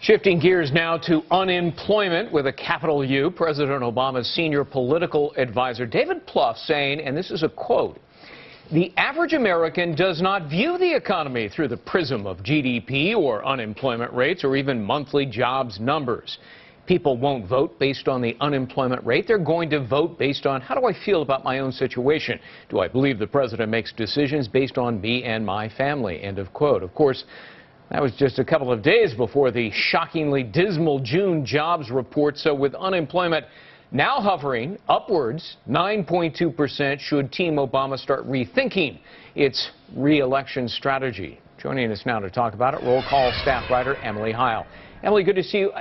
Shifting gears now to unemployment with a capital U. President Obama's senior political advisor, David Plouffe, saying, and this is a quote, "The average American does not view the economy through the prism of GDP or unemployment rates or even monthly jobs numbers. People won't vote based on the unemployment rate. They're going to vote based on, how do I feel about my own situation? Do I believe the president makes decisions based on me and my family?" End of quote. Of course, that was just a couple of days before the shockingly dismal June jobs report. So with unemployment now hovering upwards, 9.2%, should Team Obama start rethinking its re-election strategy? Joining us now to talk about it, Roll Call staff writer Emily Heil. Emily, good to see you.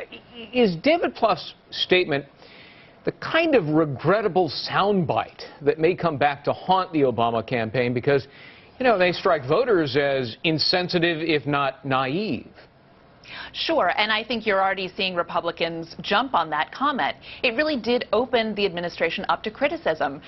Is David Plouffe's statement the kind of regrettable soundbite that may come back to haunt the Obama campaign because, you know, they strike voters as insensitive, if not naive? Sure, and I think you're already seeing Republicans jump on that comment. It really did open the administration up to criticism.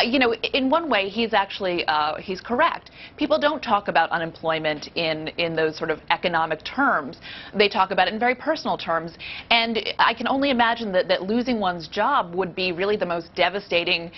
You know, in one way, he's actually he's correct. People don't talk about unemployment in those sort of economic terms. They talk about it in very personal terms. And I can only imagine that losing one's job would be really the most devastating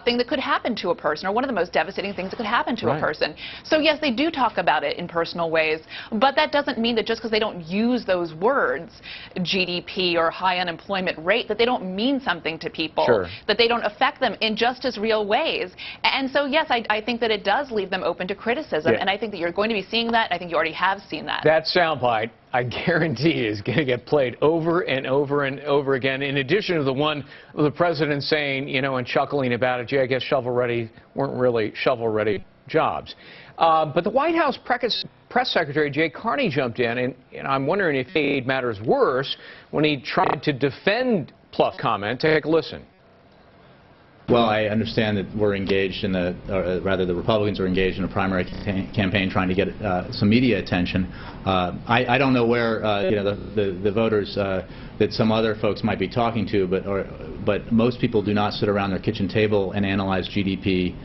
thing that could happen to a person, or one of the most devastating things that could happen to a person. So yes, they do talk about it in personal ways, but that doesn't mean that just because they don't use those words, GDP or high unemployment rate, that they don't mean something to people, that they don't affect them in just as real ways. And so, yes, I think that it does leave them open to criticism, and I think that you're going to be seeing that. I think you already have seen that. That soundbite, I guarantee, is going to get played over and over and over again, in addition to the one of the president saying, you know, and chuckling about it, gee, I guess shovel-ready weren't really shovel-ready jobs. But the White House Press Secretary Jay Carney jumped in, and I'm wondering if he made matters worse when he tried to defend Plouffe's comment. Take a listen. Well, I understand that we're engaged in or rather the Republicans are engaged in a primary campaign trying to get some media attention. I don't know where you know, the voters that some other folks might be talking to, but most people do not sit around their kitchen table and analyze GDP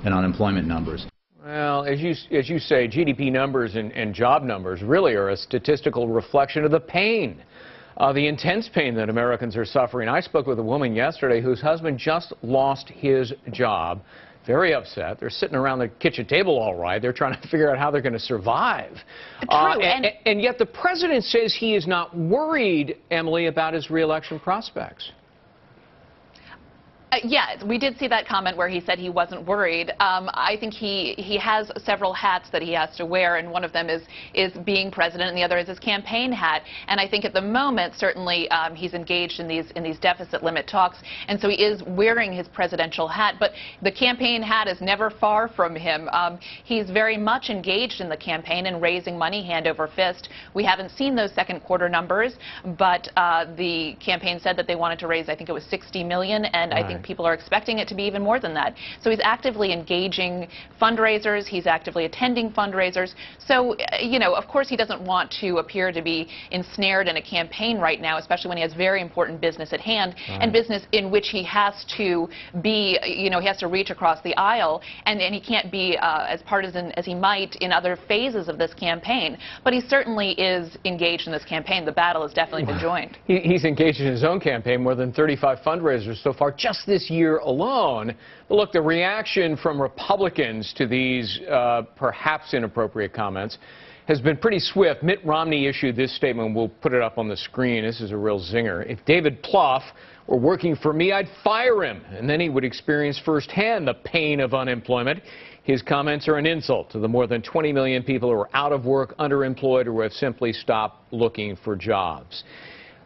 and unemployment numbers. Well, as you say, GDP numbers and job numbers really are a statistical reflection of the pain. The intense pain that Americans are suffering. I spoke with a woman yesterday whose husband just lost his job. Very upset. They're sitting around the kitchen table all right. They're trying to figure out how they're going to survive. And yet the president says he is not worried, Emily, about his re-election prospects. Yeah, we did see that comment where he said he wasn't worried. I think he has several hats that he has to wear, and one of them is being president, and the other is his campaign hat. And I think at the moment, certainly, he's engaged in these deficit limit talks, and so he is wearing his presidential hat. But the campaign hat is never far from him. He's very much engaged in the campaign and raising money hand over fist. We haven't seen those second quarter numbers, but the campaign said that they wanted to raise, I think it was $60 million, and I think people are expecting it to be even more than that. So he's actively engaging fundraisers. He's actively attending fundraisers. So, you know, of course he doesn't want to appear to be ensnared in a campaign right now, especially when he has very important business at hand, and business in which he has to be, you know, he has to reach across the aisle, and he can't be as partisan as he might in other phases of this campaign. But he certainly is engaged in this campaign. The battle has definitely been joined. He's engaged in his own campaign, more than 35 fundraisers so far, just this year alone. But look, the reaction from Republicans to these perhaps inappropriate comments has been pretty swift. Mitt Romney issued this statement. We'll put it up on the screen. This is a real zinger. "If David Plouffe were working for me, I'd fire him, and then he would experience firsthand the pain of unemployment. His comments are an insult to the more than 20 million people who are out of work, underemployed, or who have simply stopped looking for jobs."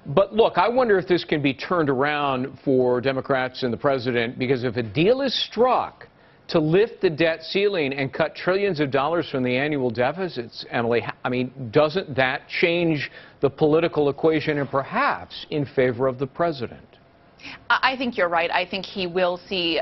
But look, I wonder if this can be turned around for Democrats and the president, because if a deal is struck to lift the debt ceiling and cut trillions of dollars from the annual deficits, Emily, I mean, doesn't that change the political equation and perhaps in favor of the president? I think you're right. I think he will see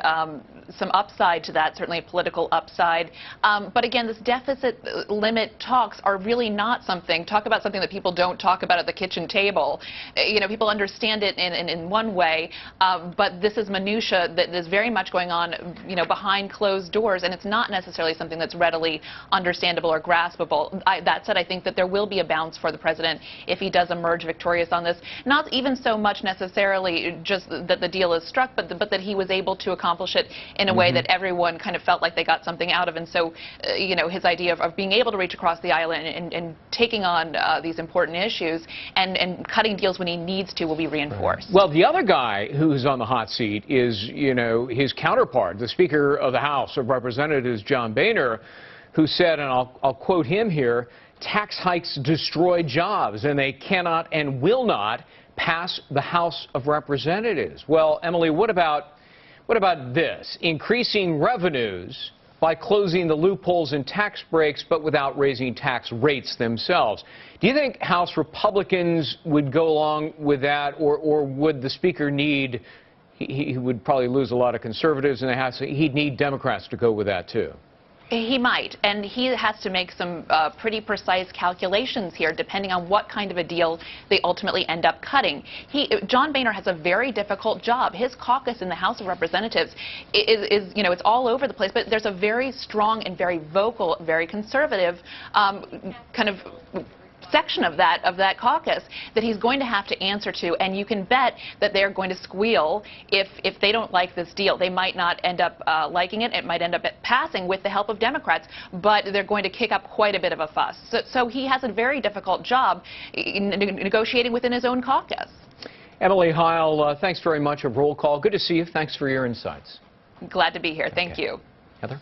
some upside to that, certainly a political upside. But again, this deficit limit talks are really not something, talk about something that people don't talk about at the kitchen table. You know, people understand it in one way, but this is minutia that is very much going on, you know, behind closed doors, and it's not necessarily something that's readily understandable or graspable. That said, I think that there will be a bounce for the president if he does emerge victorious on this. Not even so much necessarily just that the deal is struck, but that he was able to accomplish it in a way that everyone kind of felt like they got something out of. And so, you know, his idea of being able to reach across the aisle and taking on these important issues and cutting deals when he needs to will be reinforced. Well, the other guy who's on the hot seat is, you know, his counterpart, the Speaker of the House of Representatives, John Boehner, who said, and I'll quote him here, "Tax hikes destroy jobs, and they cannot and will not pass the House of Representatives." Well, Emily, what about this? Increasing revenues by closing the loopholes in tax breaks, but without raising tax rates themselves. Do you think House Republicans would go along with that, or would the Speaker need, he would probably lose a lot of conservatives in the House, he'd need Democrats to go with that too? He might, and he has to make some pretty precise calculations here, depending on what kind of a deal they ultimately end up cutting. John Boehner has a very difficult job. His caucus in the House of Representatives is you know, it's all over the place, but there's a very strong and very vocal, very conservative kind of section of that caucus that he's going to have to answer to, and you can bet that they're going to squeal if they don't like this deal. They might not end up liking it. It might end up passing with the help of Democrats, but they're going to kick up quite a bit of a fuss. So he has a very difficult job negotiating within his own caucus. Emily Heil, thanks very much. A roll call. Good to see you. Thanks for your insights. Glad to be here. Thank you. Heather?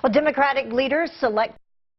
Well, Democratic leaders select